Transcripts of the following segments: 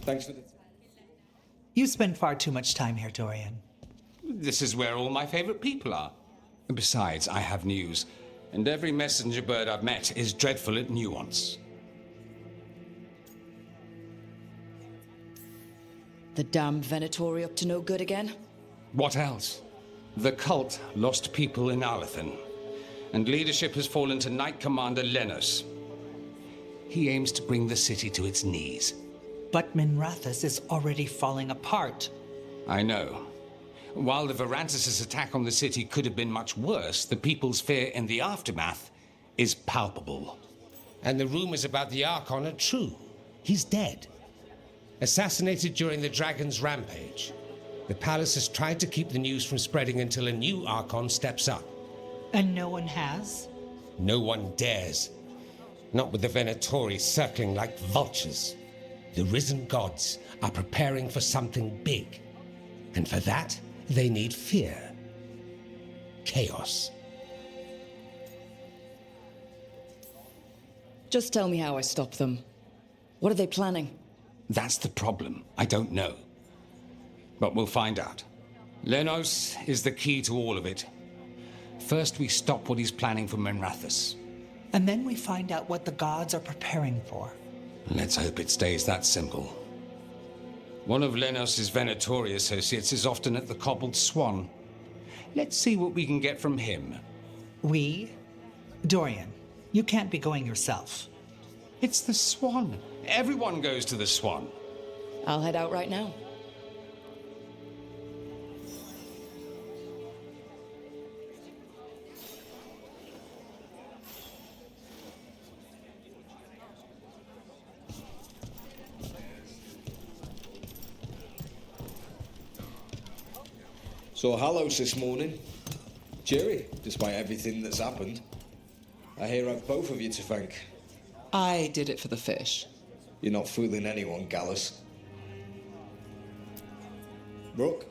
Thanks for the... You spend far too much time here, Dorian. This is where all my favorite people are. Besides, I have news, and every messenger bird I've met is dreadful at nuance. The damn Venatori up to no good again? What else? The cult lost people in Alathan, and leadership has fallen to Knight Commander Lenos. He aims to bring the city to its knees. But Minrathous is already falling apart. I know. While the Varantis' attack on the city could have been much worse, the people's fear in the aftermath is palpable. And the rumors about the Archon are true. He's dead. Assassinated during the Dragon's rampage. The palace has tried to keep the news from spreading until a new Archon steps up. And no one has? No one dares. Not with the Venatori circling like vultures. The risen gods are preparing for something big. And for that, they need fear. Chaos. Just tell me how I stop them. What are they planning? That's the problem. I don't know. But we'll find out. Lenos is the key to all of it. First, we stop what he's planning for Minrathous. And then we find out what the gods are preparing for. Let's hope it stays that simple. One of Lenos' Venatori associates is often at the Cobbled Swan. Let's see what we can get from him. We? Dorian, you can't be going yourself. It's the Swan. Everyone goes to the Swan. I'll head out right now. Saw Hallows this morning. Cheery, despite everything that's happened. I hear I've both of you to thank. I did it for the fish. You're not fooling anyone, Gallus. Brooke?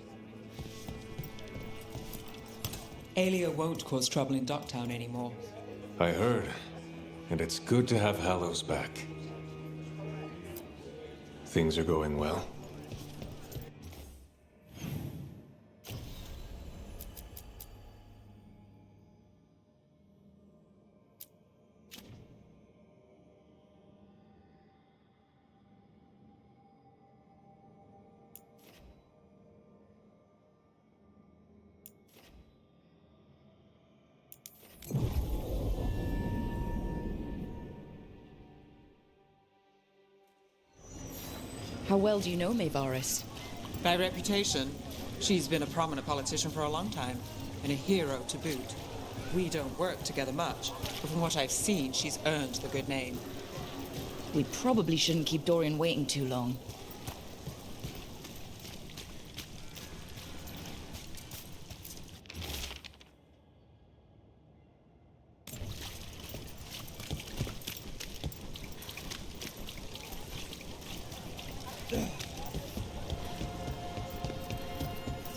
Aelia won't cause trouble in Docktown anymore. I heard, and it's good to have Hallows back. Things are going well. How well do you know Maevaris? By reputation, she's been a prominent politician for a long time, and a hero to boot. We don't work together much, but from what I've seen, she's earned the good name. We probably shouldn't keep Dorian waiting too long.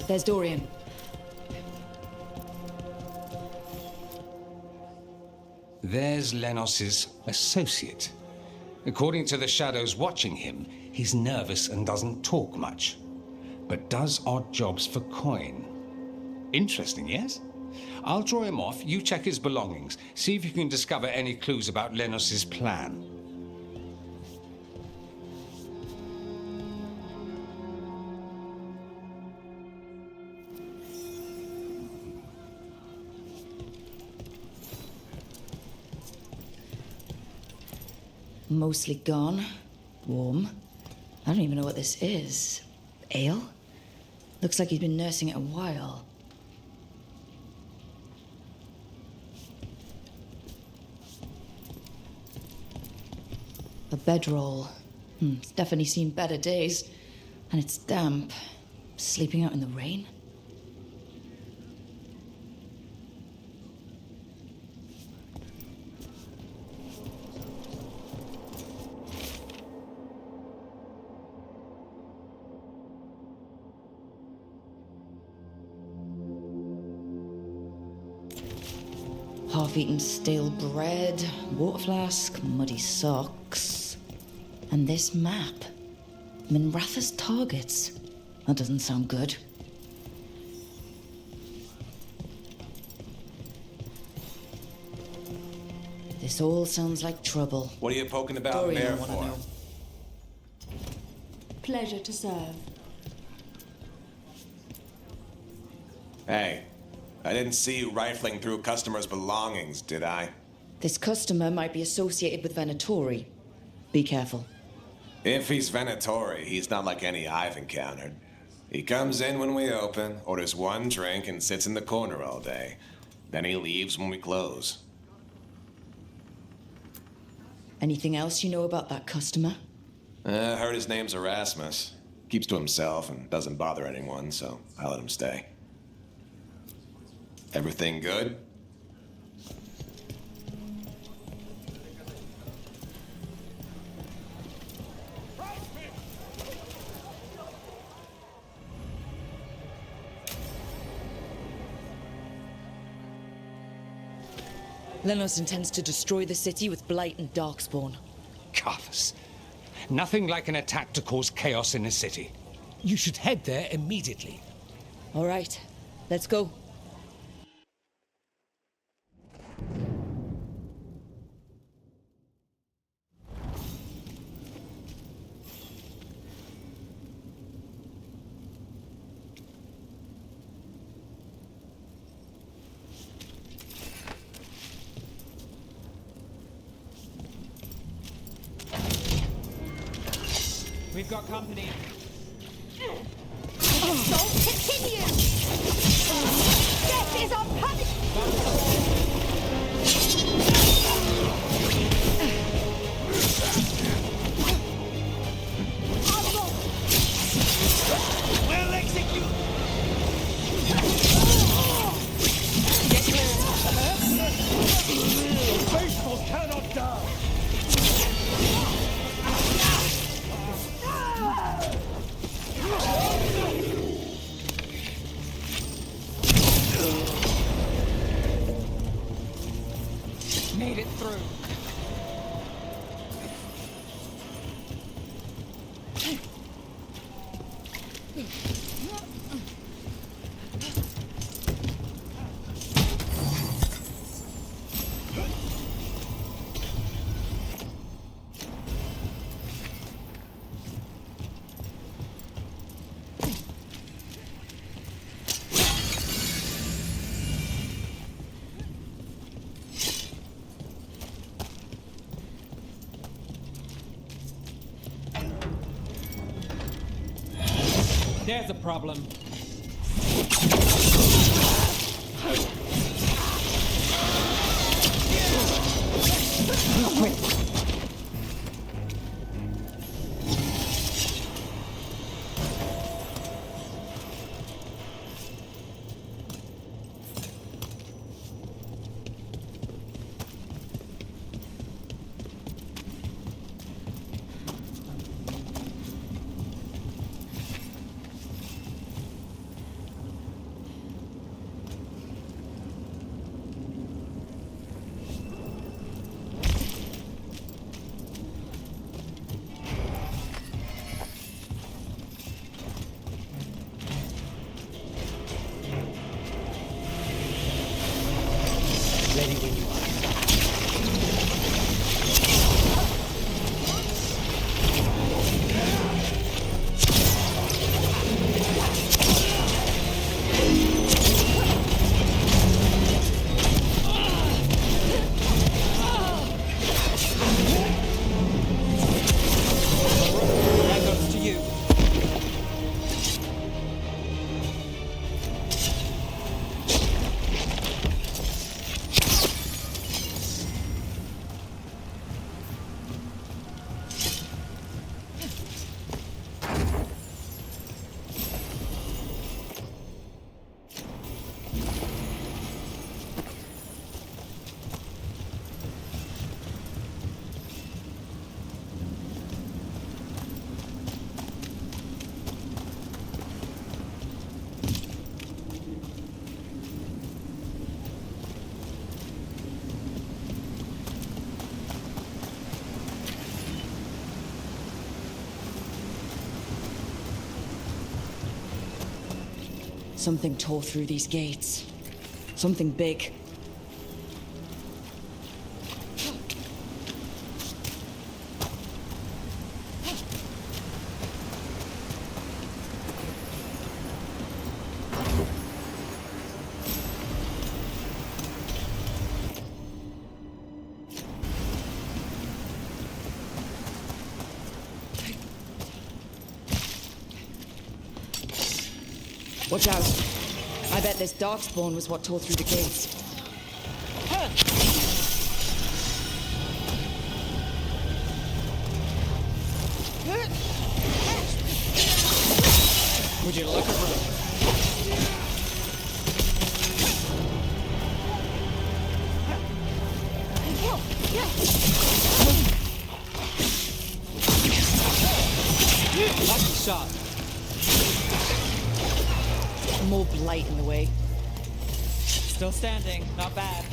There's Dorian. There's Lenos' associate. According to the shadows watching him, he's nervous and doesn't talk much, but does odd jobs for coin. Interesting, yes? I'll draw him off, you check his belongings, see if you can discover any clues about Lenos' plan. Mostly gone. Warm. I don't even know what this is. Ale? Looks like he's been nursing it a while. A bedroll. It's definitely seen better days. And it's damp. Sleeping out in the rain? Half-eaten stale bread, water flask, muddy socks, and this map. Minratha's targets. That doesn't sound good. This all sounds like trouble. What are you poking about Dorian, Mare I wanna for? know. Pleasure to serve. Hey, I didn't see you rifling through customers' belongings, did I? This customer might be associated with Venatori. Be careful. If he's Venatori, he's not like any I've encountered. He comes in when we open, orders one drink, and sits in the corner all day. Then he leaves when we close. Anything else you know about that customer? I heard his name's Erasmus. Keeps to himself and doesn't bother anyone, so I let him stay. Everything good? Lenos intends to destroy the city with Blight and Darkspawn. Carthus. Nothing like an attack to cause chaos in a city. You should head there immediately. All right, let's go. We've got company. Assault continues! Death is our punishment! We'll execute! Faithful cannot die! Made it through. There's a problem. Something tore through these gates. Something big. Watch out. I bet this darkspawn was what tore through the gates. Would you look at it? Lucky shot. More blight in the way. Still standing, not bad.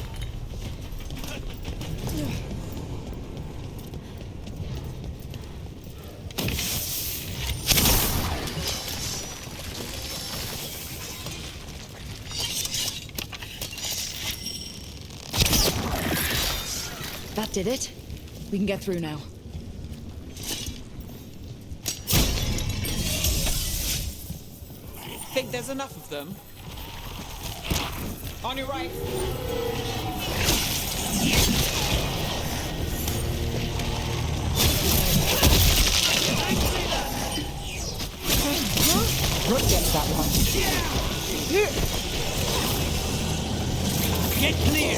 That did it. We can get through now. Think there's enough of them? On your right. Brooke gets that one. Get clear!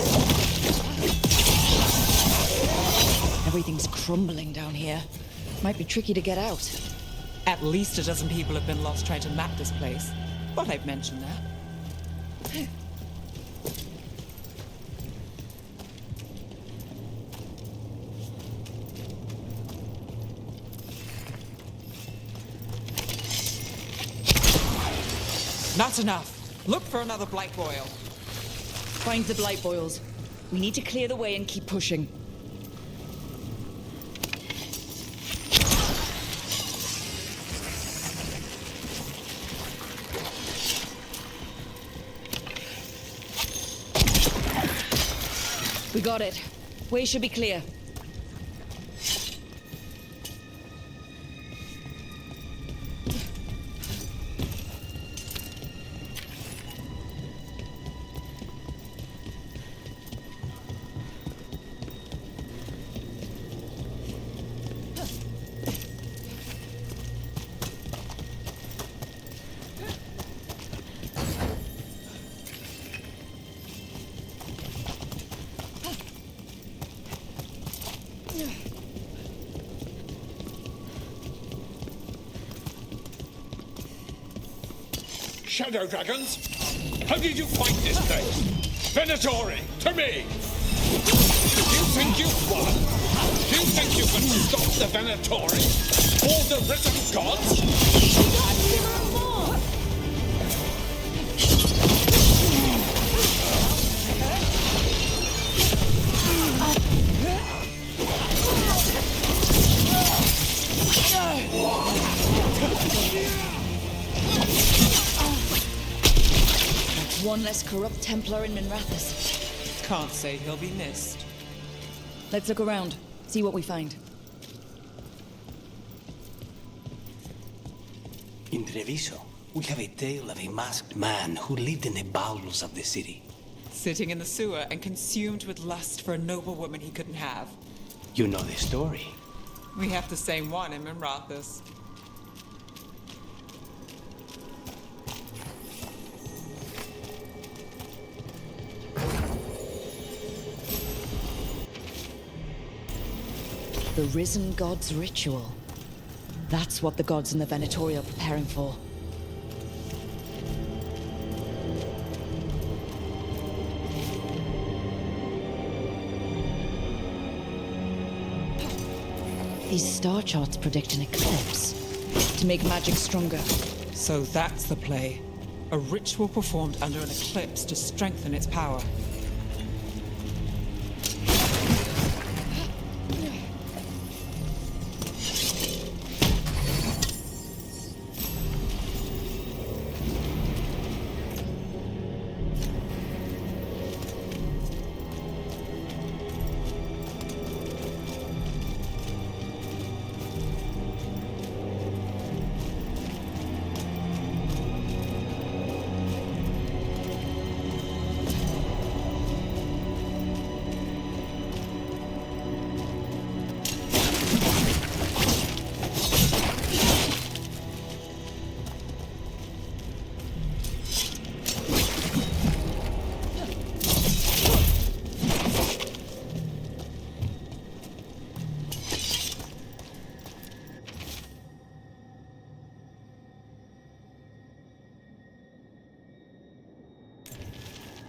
Everything's crumbling down here. Might be tricky to get out. At least a dozen people have been lost trying to map this place. But I've mentioned that. Not enough. Look for another blight boil. Find the blight boils. We need to clear the way and keep pushing. We got it. Way should be clear. Shadow dragons? How did you fight this place? Venatori, to me! Do you think you've won? Do you think you can stop the Venatori? All the risen gods? One less corrupt Templar in Minrathous. Can't say he'll be missed. Let's look around, see what we find. In Treviso, we have a tale of a masked man who lived in the bowels of the city. Sitting in the sewer and consumed with lust for a noble woman he couldn't have. You know the story. We have the same one in Minrathous. The Risen God's ritual. That's what the gods in the Venatori are preparing for. These star charts predict an eclipse to make magic stronger. So that's the play. A ritual performed under an eclipse to strengthen its power.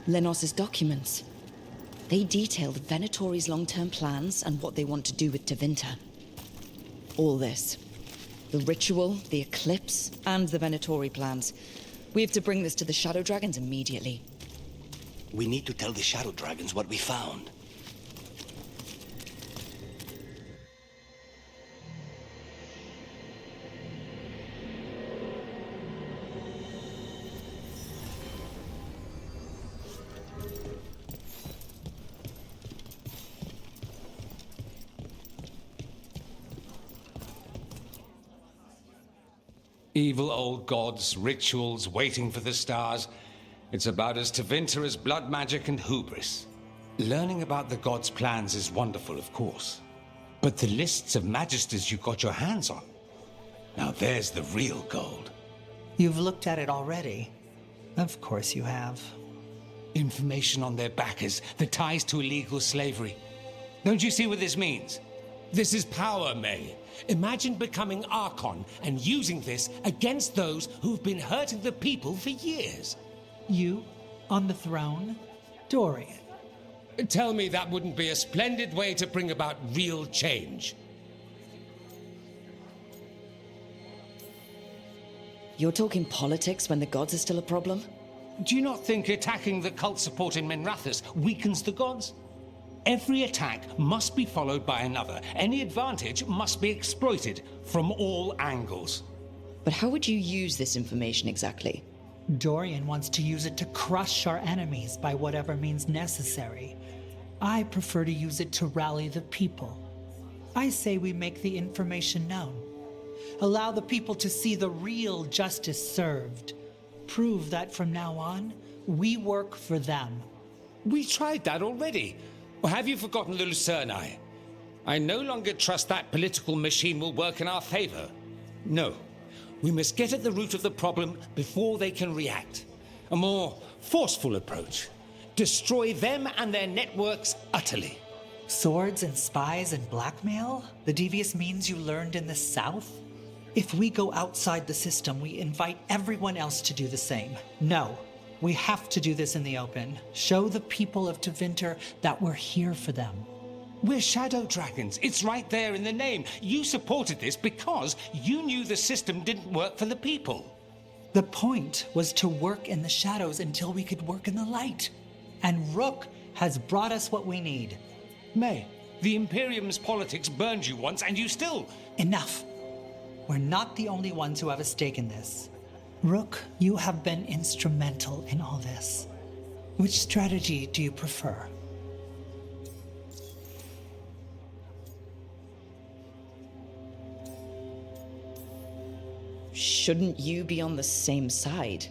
Lenos's documents. They detailed Venatori's long-term plans and what they want to do with Tevinter. All this. The ritual, the eclipse, and the Venatori plans. We have to bring this to the Shadow Dragons immediately. We need to tell the Shadow Dragons what we found. Evil old gods, rituals, waiting for the stars. It's about as Tevinter as blood magic and hubris. Learning about the gods' plans is wonderful, of course. But the lists of magisters you got your hands on, now there's the real gold. You've looked at it already. Of course you have. Information on their backers, the ties to illegal slavery. Don't you see what this means? This is power, May. Imagine becoming Archon and using this against those who've been hurting the people for years. You on the throne? Dorian. Tell me that wouldn't be a splendid way to bring about real change. You're talking politics when the gods are still a problem? Do you not think attacking the cult support in Minrathous weakens the gods? Every attack must be followed by another. Any advantage must be exploited from all angles. But how would you use this information exactly? Dorian wants to use it to crush our enemies by whatever means necessary. I prefer to use it to rally the people. I say we make the information known. Allow the people to see the real justice served. Prove that from now on, we work for them. We tried that already. Or have you forgotten the Lucerni? I no longer trust that political machine will work in our favor. No. We must get at the root of the problem before they can react. A more forceful approach. Destroy them and their networks utterly. Swords and spies and blackmail? The devious means you learned in the South? If we go outside the system, we invite everyone else to do the same. No. We have to do this in the open. Show the people of Tevinter that we're here for them. We're Shadow Dragons. It's right there in the name. You supported this because you knew the system didn't work for the people. The point was to work in the shadows until we could work in the light. And Rook has brought us what we need. May, the Imperium's politics burned you once and you still... Enough. We're not the only ones who have a stake in this. Rook, you have been instrumental in all this. Which strategy do you prefer? Shouldn't you be on the same side?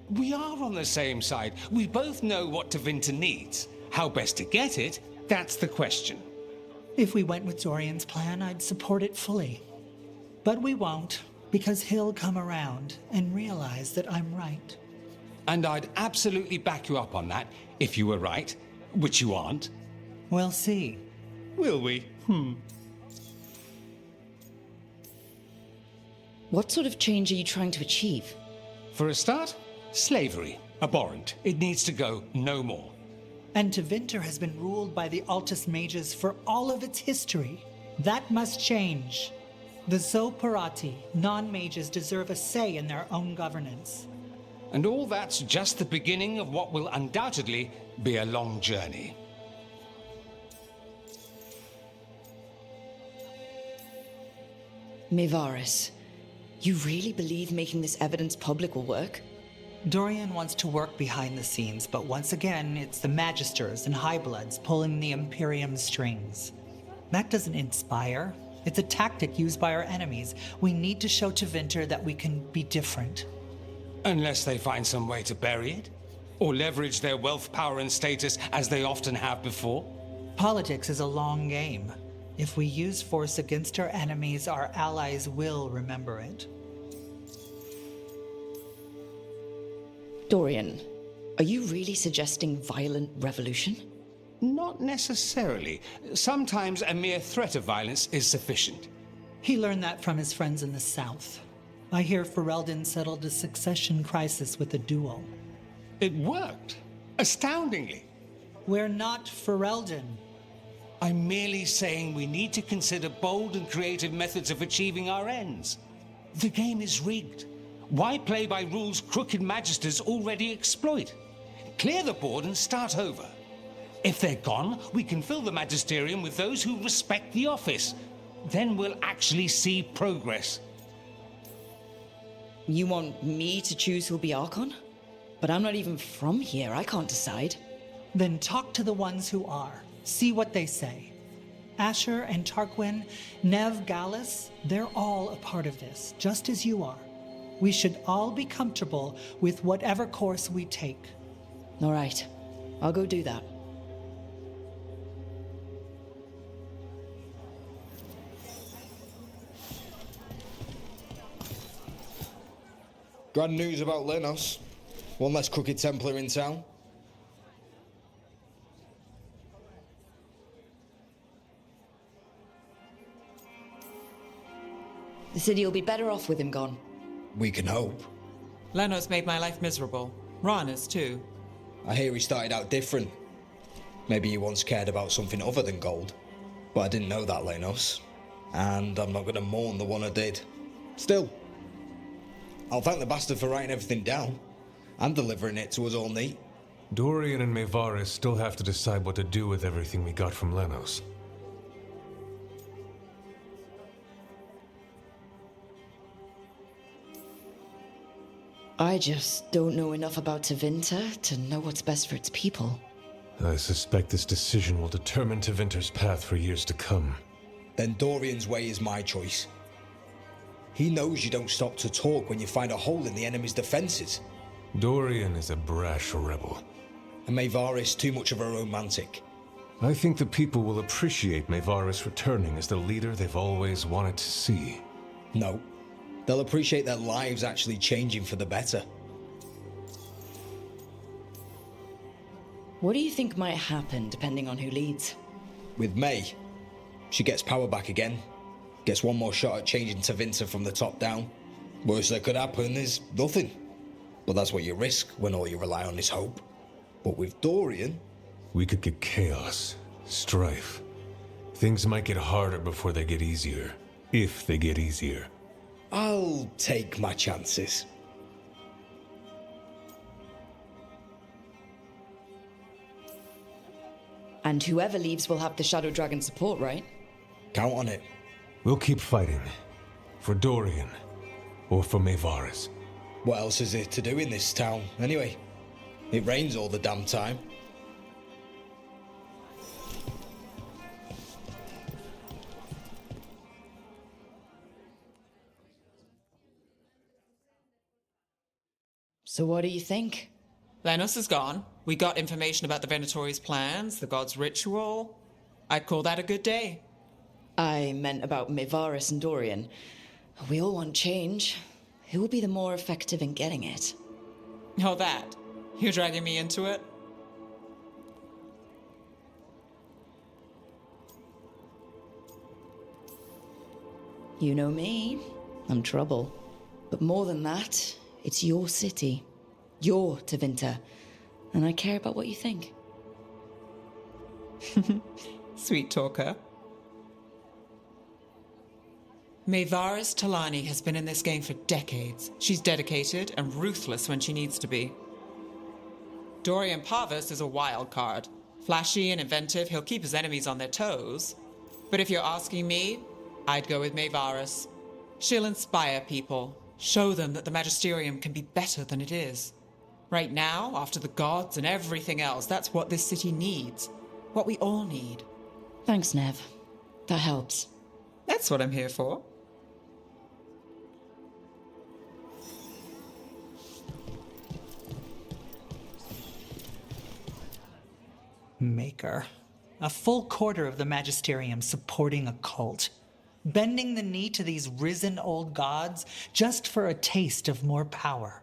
We are on the same side. We both know what Tevinter needs. How best to get it, that's the question. If we went with Dorian's plan, I'd support it fully. But we won't, because he'll come around and realize that I'm right. And I'd absolutely back you up on that, if you were right, which you aren't. We'll see. Will we? What sort of change are you trying to achieve? For a start, slavery. Abhorrent. It needs to go no more. And Tevinter has been ruled by the Altus Mages for all of its history. That must change. The Zoparati, non-mages, deserve a say in their own governance. And all that's just the beginning of what will undoubtedly be a long journey. Mevaris, you really believe making this evidence public will work? Dorian wants to work behind the scenes, but once again, it's the Magisters and Highbloods pulling the Imperium's strings. That doesn't inspire. It's a tactic used by our enemies. We need to show Tevinter that we can be different. Unless they find some way to bury it? Or leverage their wealth, power, and status as they often have before? Politics is a long game. If we use force against our enemies, our allies will remember it. Dorian, are you really suggesting violent revolution? Not necessarily. Sometimes a mere threat of violence is sufficient. He learned that from his friends in the South. I hear Ferelden settled a succession crisis with a duel. It worked. Astoundingly. We're not Ferelden. I'm merely saying we need to consider bold and creative methods of achieving our ends. The game is rigged. Why play by rules crooked magisters already exploit? Clear the board and start over. If they're gone, we can fill the magisterium with those who respect the office. Then we'll actually see progress. You want me to choose who'll be Archon? But I'm not even from here. I can't decide. Then talk to the ones who are. See what they say. Asher and Tarquin, Nev, Gallus, they're all a part of this, just as you are. We should all be comfortable with whatever course we take. All right. I'll go do that. Grand news about Lenos. One less crooked Templar in town. The city will be better off with him gone. We can hope. Lenos made my life miserable. Rana's too. I hear he started out different. Maybe he once cared about something other than gold. But I didn't know that, Lenos. And I'm not going to mourn the one I did. Still, I'll thank the bastard for writing everything down. And delivering it to us all neat. Dorian and Maevaris still have to decide what to do with everything we got from Lenos. I just don't know enough about Tevinter to know what's best for its people. I suspect this decision will determine Tevinter's path for years to come. Then Dorian's way is my choice. He knows you don't stop to talk when you find a hole in the enemy's defenses. Dorian is a brash rebel. And Maevaris too much of a romantic. I think the people will appreciate Maevaris returning as the leader they've always wanted to see. No. They'll appreciate their lives actually changing for the better. What do you think might happen depending on who leads? With May, she gets power back again. Gets one more shot at changing Tevinter from the top down. Worst that could happen is nothing. But that's what you risk when all you rely on is hope. But with Dorian... We could get chaos, strife. Things might get harder before they get easier. If they get easier. I'll take my chances. And whoever leaves will have the Shadow Dragon support, right? Count on it. We'll keep fighting. For Dorian. Or for Maevaris. What else is there to do in this town, anyway? It rains all the damn time. So what do you think? Lenos is gone. We got information about the Venatori's plans, the god's ritual. I'd call that a good day. I meant about Maevaris and Dorian. We all want change. Who will be the more effective in getting it? Oh, that. You're dragging me into it? You know me. I'm trouble. But more than that, it's your city. Your Tevinter. And I care about what you think. Sweet talker. Maevaris Talani has been in this game for decades. She's dedicated and ruthless when she needs to be. Dorian Parvis is a wild card. Flashy and inventive, he'll keep his enemies on their toes. But if you're asking me, I'd go with Maevaris. She'll inspire people, show them that the Magisterium can be better than it is. Right now, after the gods and everything else, that's what this city needs. What we all need. Thanks, Nev. That helps. That's what I'm here for. Maker. A full quarter of the Magisterium supporting a cult. Bending the knee to these risen old gods just for a taste of more power.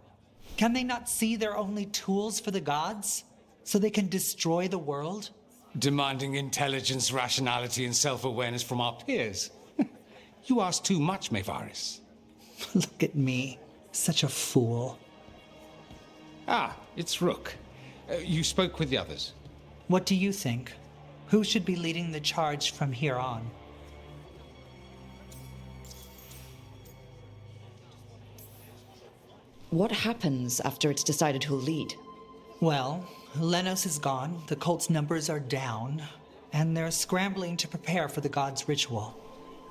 Can they not see they're only tools for the gods? So they can destroy the world? Demanding intelligence, rationality, and self-awareness from our peers. You ask too much, Maevaris. Look at me. Such a fool. Ah, it's Rook. You spoke with the others. What do you think? Who should be leading the charge from here on? What happens after it's decided who'll lead? Well, Lenos is gone, the cult's numbers are down, and they're scrambling to prepare for the god's ritual.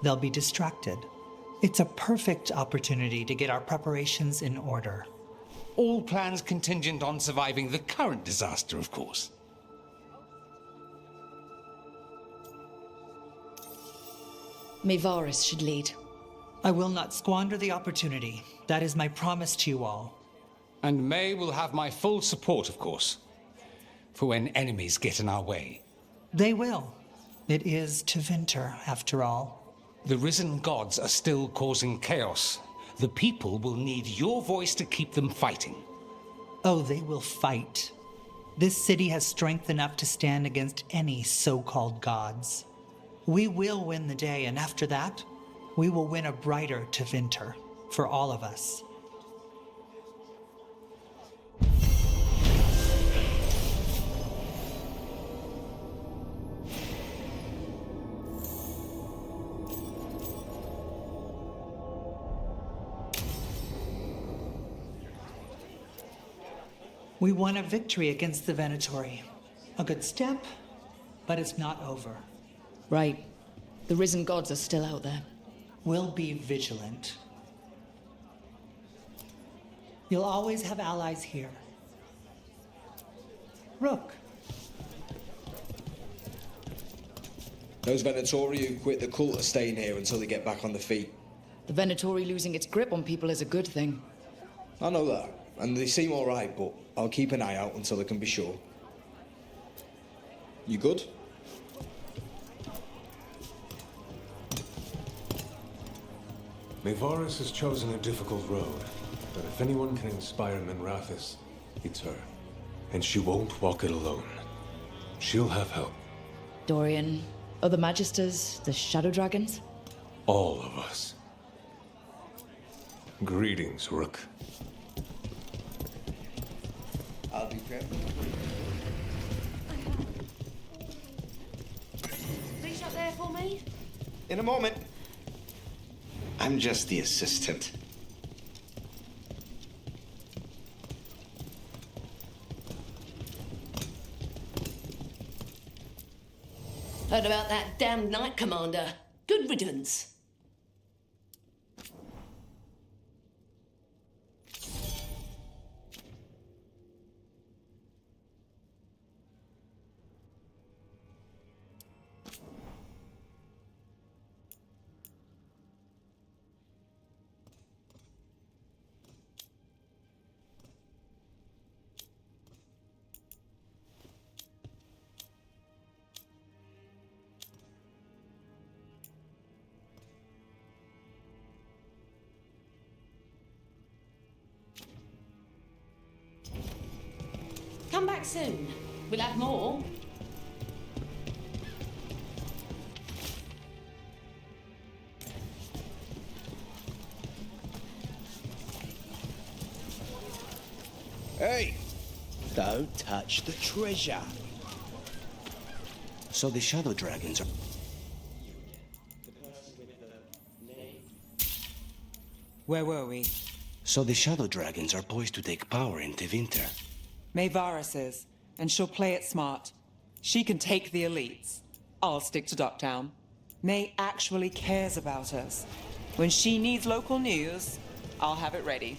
They'll be distracted. It's a perfect opportunity to get our preparations in order. All plans contingent on surviving the current disaster, of course. Mevaris should lead. I will not squander the opportunity. That is my promise to you all. And May will have my full support, of course, for when enemies get in our way. They will. It is Tevinter, after all. The risen gods are still causing chaos. The people will need your voice to keep them fighting. Oh, they will fight. This city has strength enough to stand against any so-called gods. We will win the day, and after that, we will win a brighter Tevinter for all of us. We won a victory against the Venatori. A good step, but it's not over. Right. The risen gods are still out there. We'll be vigilant. You'll always have allies here. Rook. Those Venatori who quit the cult are staying here until they get back on their feet. The Venatori losing its grip on people is a good thing. I know that, and they seem all right, but I'll keep an eye out until I can be sure. You good? Mevaris has chosen a difficult road, but if anyone can inspire Minrathis, it's her. And she won't walk it alone. She'll have help. Dorian, other Magisters, the Shadow Dragons? All of us. Greetings, Rook. I'll be prepared. Reach up there for me. In a moment. I'm just the assistant. Heard about that damned Knight Commander. Good riddance. Come back soon. We'll have more. Hey! Don't touch the treasure. So the Shadow Dragons are... Where were we? So the Shadow Dragons are poised to take power in Tevinter. Mevaris is, and she'll play it smart. She can take the elites. I'll stick to Ducktown. May actually cares about us. When she needs local news, I'll have it ready.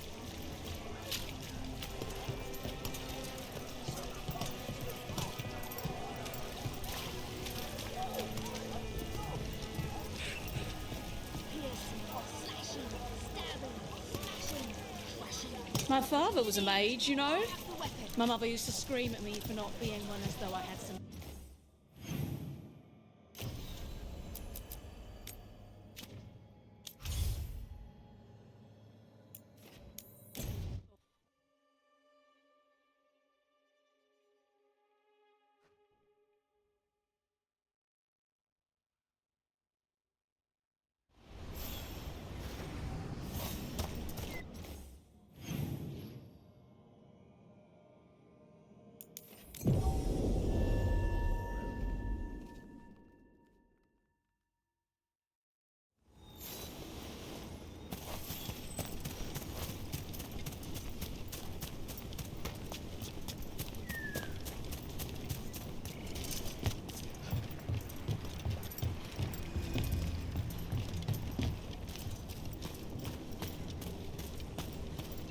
My father was a mage, you know. My mother used to scream at me for not being one as though I had some...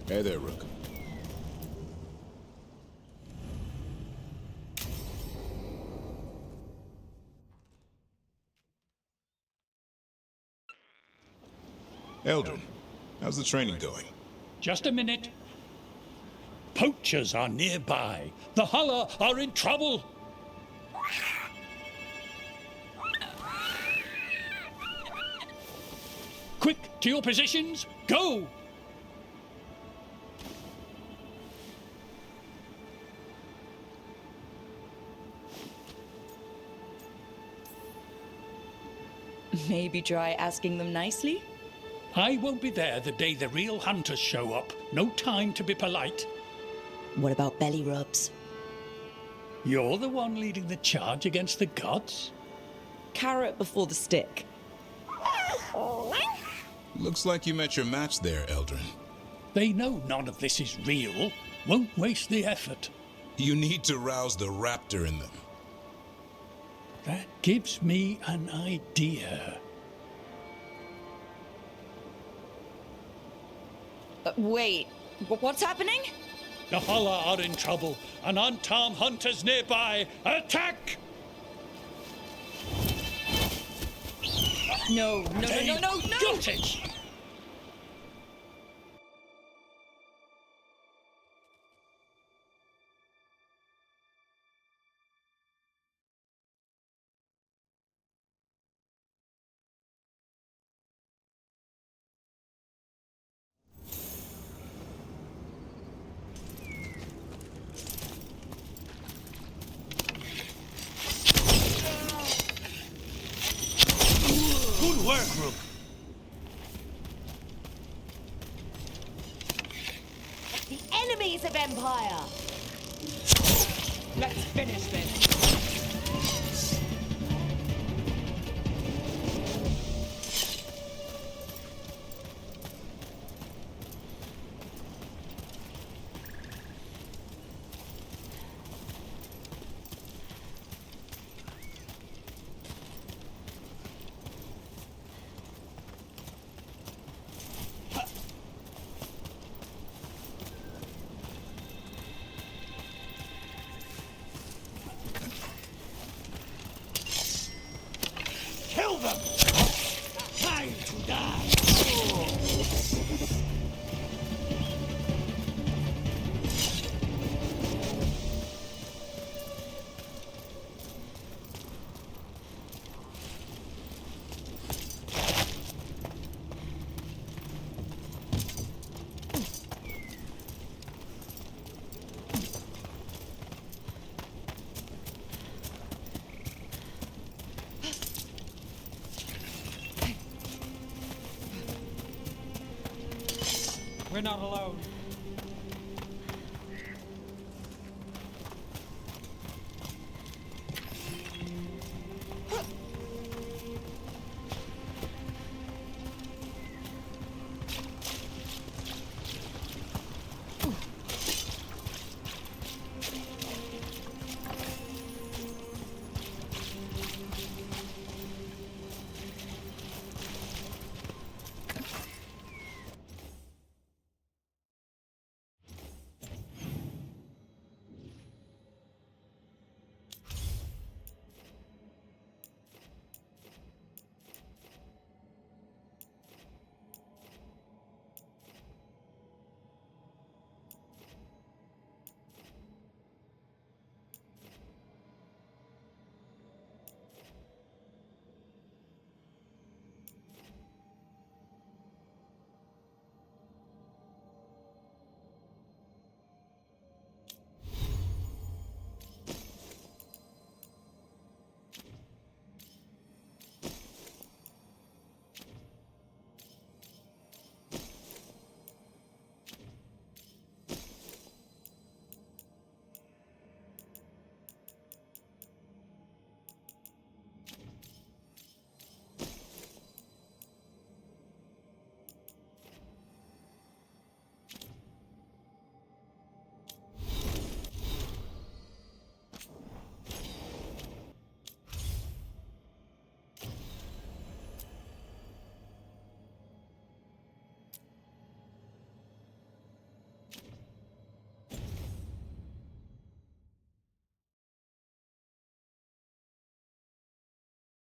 Hey there, Rook. Eldrin, how's the training going? Just a minute. Poachers are nearby. The Hulla are in trouble. Quick, to your positions. Go! Maybe try asking them nicely? I won't be there the day the real hunters show up. No time to be polite. What about belly rubs? You're the one leading the charge against the gods? Carrot before the stick. Looks like you met your match there, Eldrin. They know none of this is real. Won't waste the effort. You need to rouse the raptor in them. That gives me an idea. Wait, what's happening? The Hulla are in trouble, and unarmed hunters nearby. Attack! No. Got it! Good work, Rook. The enemies of Empire! Let's finish this. Kill them! Time to die! We're not alone.